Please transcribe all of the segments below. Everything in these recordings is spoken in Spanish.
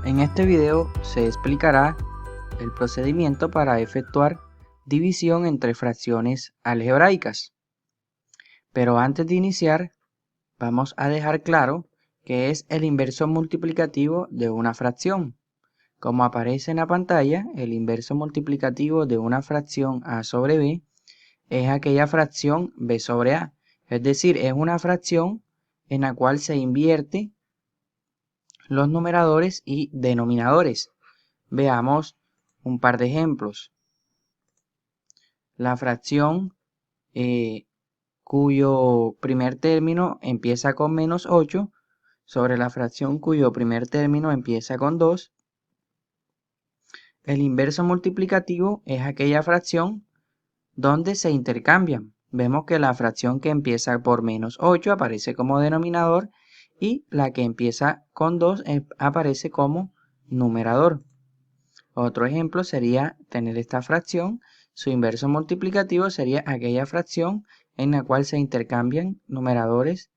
En este video se explicará el procedimiento para efectuar división entre fracciones algebraicas. Pero antes de iniciar, vamos a dejar claro qué es el inverso multiplicativo de una fracción. Como aparece en la pantalla, el inverso multiplicativo de una fracción a sobre b es aquella fracción b sobre a. Es decir, es una fracción en la cual se invierte los numeradores y denominadores. Veamos un par de ejemplos. La fracción cuyo primer término empieza con menos 8 sobre la fracción cuyo primer término empieza con 2. El inverso multiplicativo es aquella fracción donde se intercambian. Vemos que la fracción que empieza por menos 8 aparece como denominador y la que empieza con 2 aparece como numerador. Otro ejemplo sería tener esta fracción. Su inverso multiplicativo sería aquella fracción en la cual se intercambian numeradores,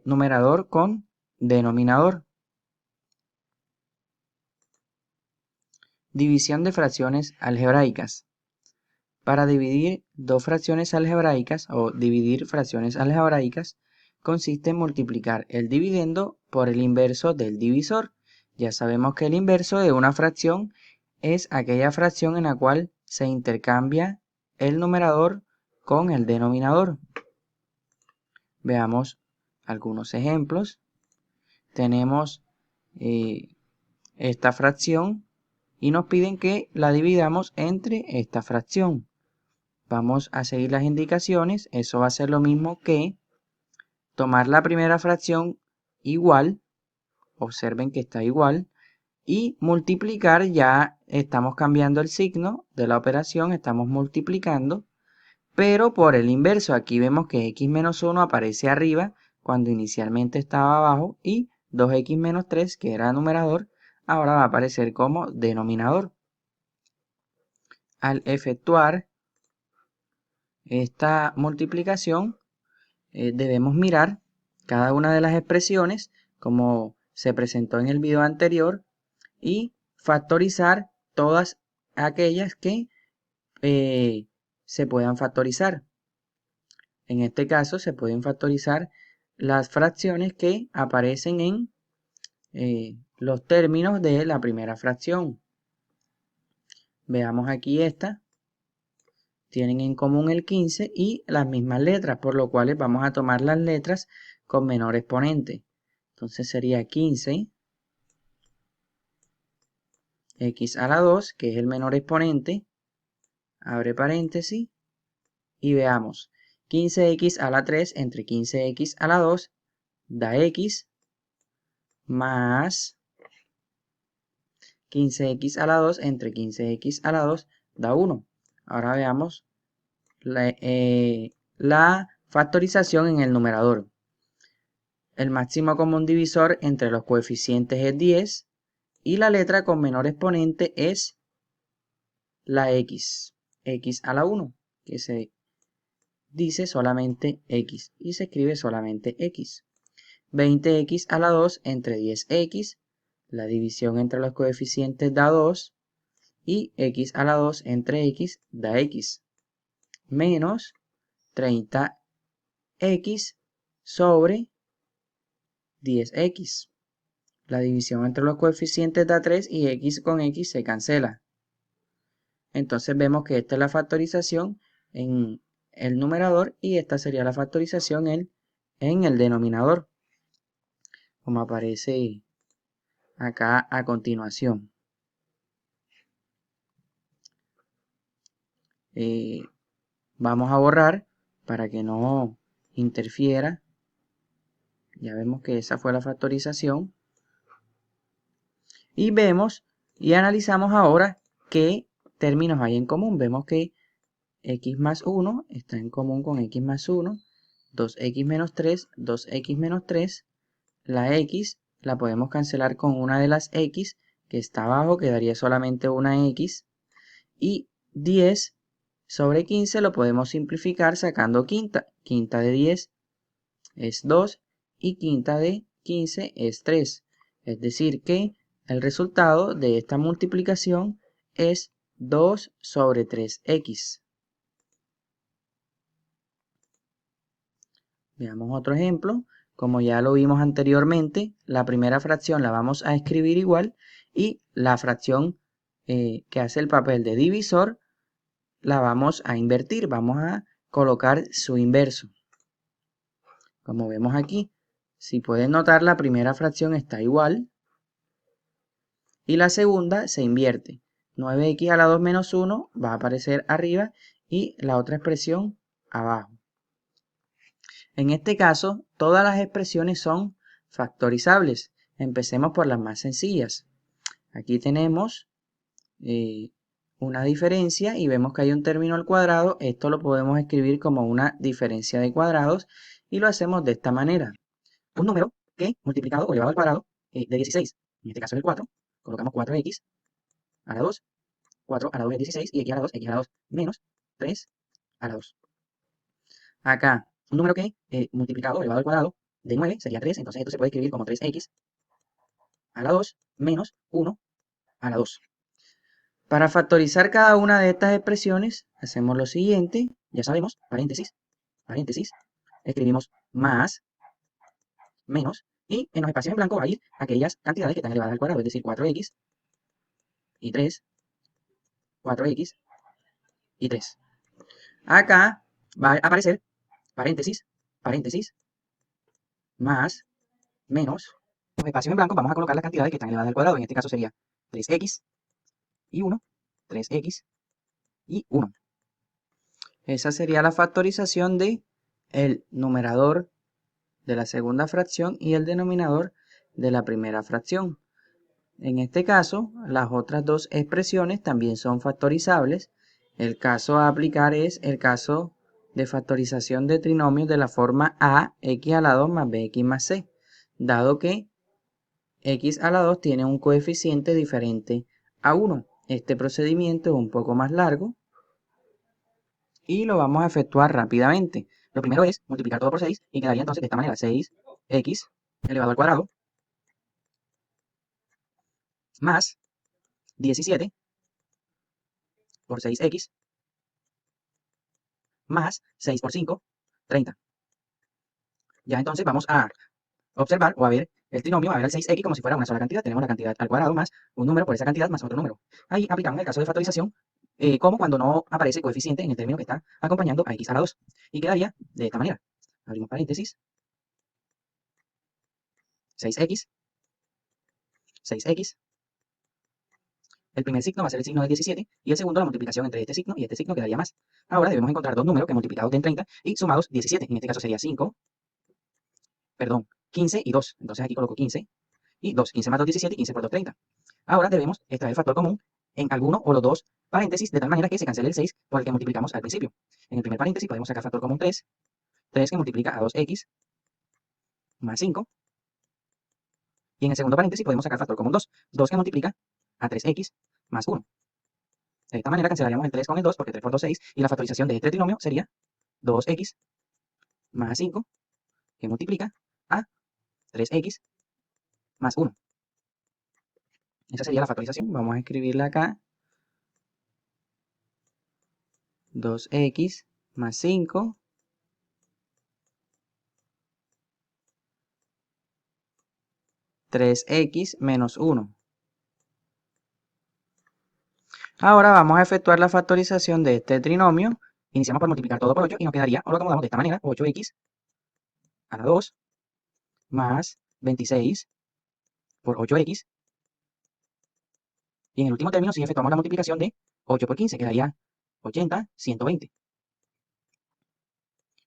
numerador con denominador. División de fracciones algebraicas. Para dividir dos fracciones algebraicas o dividir fracciones algebraicas consiste en multiplicar el dividendo por el inverso del divisor. Ya sabemos que el inverso de una fracción es aquella fracción en la cual se intercambia el numerador con el denominador. Veamos algunos ejemplos. Tenemos esta fracción y nos piden que la dividamos entre esta fracción. Vamos a seguir las indicaciones. Eso va a ser lo mismo que tomar la primera fracción igual. Observen que está igual. Y multiplicar, ya estamos cambiando el signo de la operación. Estamos multiplicando. Pero por el inverso. Aquí vemos que x menos 1 aparece arriba cuando inicialmente estaba abajo. Y 2x menos 3, que era numerador, ahora va a aparecer como denominador. Al efectuar esta multiplicación, debemos mirar cada una de las expresiones como se presentó en el video anterior y factorizar todas aquellas que se puedan factorizar. En este caso se pueden factorizar las fracciones que aparecen en los términos de la primera fracción. Veamos aquí esta. Tienen en común el 15 y las mismas letras, por lo cual vamos a tomar las letras con menor exponente. Entonces sería 15 x a la 2, que es el menor exponente, abre paréntesis, y veamos, 15x a la 3 entre 15x a la 2 da x, más 15x a la 2 entre 15x a la 2 da 1. Ahora veamos la factorización en el numerador. El máximo común divisor entre los coeficientes es 10 y la letra con menor exponente es la x a la 1, que se dice solamente x y se escribe solamente x. 20x a la 2 entre 10x, la división entre los coeficientes da 2 y x a la 2 entre x da x, menos 30x sobre 10x. La división entre los coeficientes da 3 y x con x se cancela. Entonces vemos que esta es la factorización en el numerador y esta sería la factorización en el denominador, como aparece acá a continuación. Vamos a borrar para que no interfiera. Ya vemos que esa fue la factorización. Y vemos y analizamos ahora qué términos hay en común. Vemos que x más 1 está en común con x más 1, 2x menos 3, 2x menos 3. La x la podemos cancelar con una de las x que está abajo, quedaría solamente una x. Y 10 sobre 15 lo podemos simplificar sacando quinta. Quinta de 10 es 2 y quinta de 15 es 3. Es decir que El resultado de esta multiplicación es 2 sobre 3x. Veamos otro ejemplo. Como ya lo vimos anteriormente, la primera fracción la vamos a escribir igual y la fracción que hace el papel de divisor la vamos a invertir. Vamos a colocar su inverso. Como vemos aquí, si pueden notar, la primera fracción está igual y la segunda se invierte. 9x a la 2 menos 1 va a aparecer arriba y la otra expresión abajo. En este caso, todas las expresiones son factorizables. Empecemos por las más sencillas. Aquí tenemos una diferencia y vemos que hay un término al cuadrado. Esto lo podemos escribir como una diferencia de cuadrados y lo hacemos de esta manera. Un número que multiplicado o elevado al cuadrado de 16, en este caso es el 4, colocamos 4x a la 2, 4 a la 2 es 16 y x a la 2 menos 3 a la 2. Acá, un número que multiplicado o elevado al cuadrado de 9 sería 3, entonces esto se puede escribir como 3x a la 2 menos 1 a la 2. Para factorizar cada una de estas expresiones, hacemos lo siguiente, ya sabemos, paréntesis, paréntesis, escribimos más, menos, y en los espacios en blanco va a ir aquellas cantidades que están elevadas al cuadrado, es decir, 4x y 3, 4x y 3. Acá va a aparecer paréntesis, paréntesis, más, menos. En los espacios en blanco vamos a colocar las cantidades que están elevadas al cuadrado, en este caso sería 3x y 1, 3x y 1. Esa sería la factorización de el numerador de la segunda fracción y el denominador de la primera fracción. En este caso, las otras dos expresiones también son factorizables. El caso a aplicar es el caso de factorización de trinomios de la forma a, x a la 2 más bx más c, dado que x a la 2 tiene un coeficiente diferente a 1. Este procedimiento es un poco más largo y lo vamos a efectuar rápidamente. Lo primero es multiplicar todo por 6 y quedaría entonces de esta manera 6x elevado al cuadrado más 17 por 6x más 6 por 5, 30. Ya entonces vamos a observar o a ver el trinomio, a ver el 6x como si fuera una sola cantidad. Tenemos la cantidad al cuadrado más un número por esa cantidad más otro número. Ahí aplicamos el caso de factorización como cuando no aparece coeficiente en el término que está acompañando a x a la 2. Y quedaría de esta manera. Abrimos paréntesis. 6x. 6x. El primer signo va a ser el signo del 17 y el segundo la multiplicación entre este signo y este signo quedaría más. Ahora debemos encontrar dos números que multiplicados den 30 y sumados 17. En este caso sería 15 y 2. Entonces aquí coloco 15 y 2. 15 más 2, 17 y 15 por 2, 30. Ahora debemos extraer el factor común en alguno o los dos paréntesis de tal manera que se cancele el 6 por el que multiplicamos al principio. En el primer paréntesis podemos sacar factor común 3. 3 que multiplica a 2x más 5. Y en el segundo paréntesis podemos sacar factor común 2. 2 que multiplica a 3x más 1. De esta manera cancelaríamos el 3 con el 2 porque 3 por 2, 6. Y la factorización de este trinomio sería 2x más 5 que multiplica a 3x más 1. Esa sería la factorización. Vamos a escribirla acá. 2x más 5 3x menos 1. Ahora vamos a efectuar la factorización de este trinomio. Iniciamos por multiplicar todo por 8 y nos quedaría, o lo acomodamos de esta manera, 8x a la 2 más 26 por 8x. Y en el último término, si efectuamos la multiplicación de 8 por 15, quedaría 80, 120.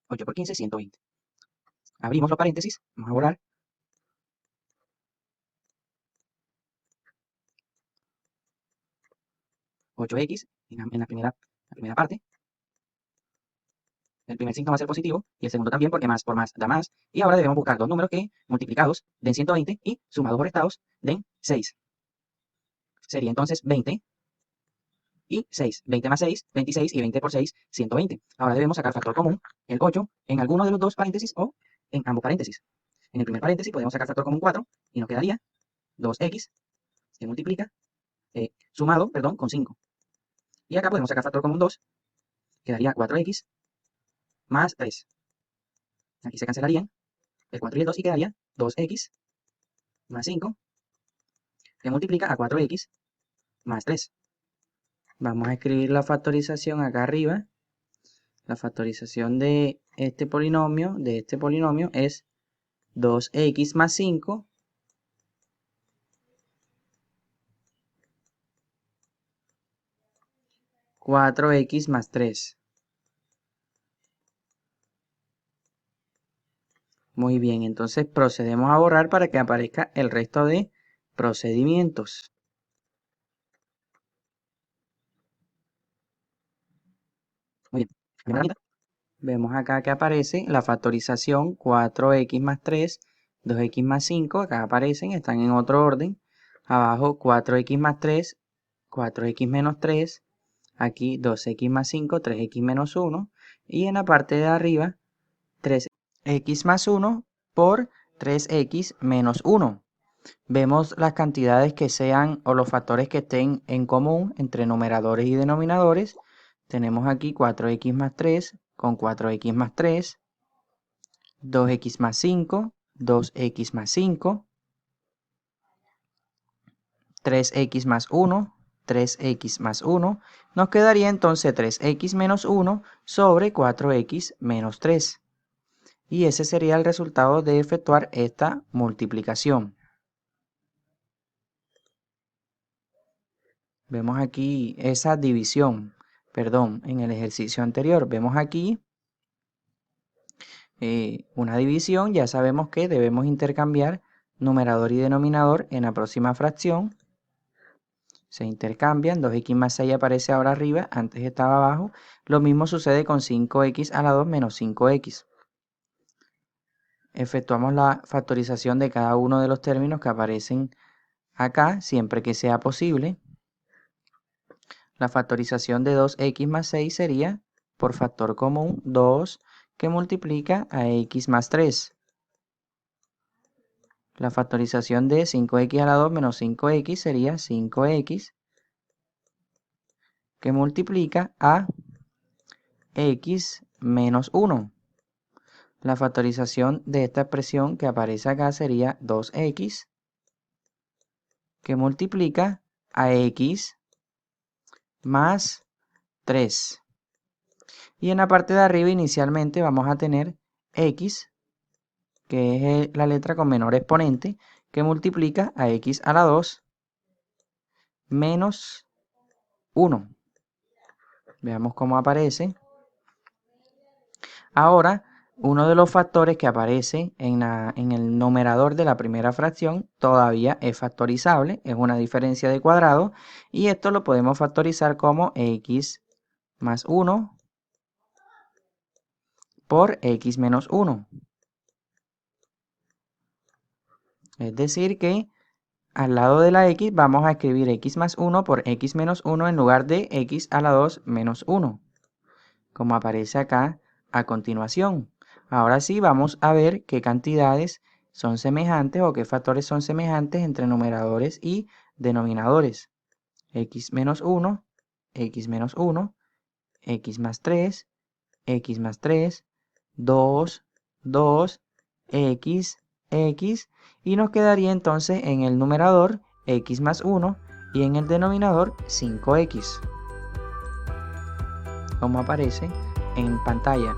8 por 15, 120. Abrimos los paréntesis, vamos a borrar. 8x en la primera parte. El primer signo va a ser positivo y el segundo también porque más por más da más. Y ahora debemos buscar dos números que multiplicados den 120 y sumados o restados den 6. Sería entonces 20 y 6. 20 más 6, 26 y 20 por 6, 120. Ahora debemos sacar factor común, el 8, en alguno de los dos paréntesis o en ambos paréntesis. En el primer paréntesis podemos sacar factor común 4 y nos quedaría 2x que multiplica, sumado, perdón, con 5. Y acá podemos sacar factor común 2, quedaría 4x más 3. Aquí se cancelarían el 4 y el 2 y quedaría 2x más 5, que multiplica a 4x más 3. Vamos a escribir la factorización acá arriba. La factorización de este polinomio es 2x más 5 4x más 3. Muy bien, entonces procedemos a borrar para que aparezca el resto de procedimientos. Muy bien. Vemos acá que aparece la factorización 4x más 3, 2x más 5, acá aparecen, están en otro orden. Abajo 4x más 3, 4x menos 3, aquí 2x más 5, 3x menos 1, y en la parte de arriba 3x más 1 por 3x menos 1. Vemos las cantidades que sean o los factores que estén en común entre numeradores y denominadores. Tenemos aquí 4x más 3 con 4x más 3, 2x más 5, 2x más 5, 3x más 1, 3x más 1. Nos quedaría entonces 3x menos 1 sobre 4x menos 3. Y ese sería el resultado de efectuar esta multiplicación. Vemos aquí esa división, perdón, en el ejercicio anterior vemos aquí una división. Ya sabemos que debemos intercambiar numerador y denominador en la próxima fracción. Se intercambian, 2x más 6 aparece ahora arriba, antes estaba abajo. Lo mismo sucede con 5x a la 2 menos 5x. Efectuamos la factorización de cada uno de los términos que aparecen acá, siempre que sea posible. La factorización de 2x más 6 sería, por factor común, 2 que multiplica a x más 3. La factorización de 5x a la 2 menos 5x sería 5x que multiplica a x menos 1. La factorización de esta expresión que aparece acá sería 2x que multiplica a x más 3. Y en la parte de arriba inicialmente vamos a tener x, que es la letra con menor exponente, que multiplica a x a la 2 menos 1. Veamos cómo aparece. Ahora, uno de los factores que aparece en el numerador de la primera fracción todavía es factorizable, es una diferencia de cuadrado, y esto lo podemos factorizar como x más 1 por x menos 1. Es decir que al lado de la x vamos a escribir x más 1 por x menos 1 en lugar de x a la 2 menos 1, como aparece acá a continuación. Ahora sí vamos a ver qué cantidades son semejantes o qué factores son semejantes entre numeradores y denominadores. X menos 1, x menos 1, x más 3, x más 3, 2, 2, x, x, y nos quedaría entonces en el numerador x más 1 y en el denominador 5x, como aparece en pantalla.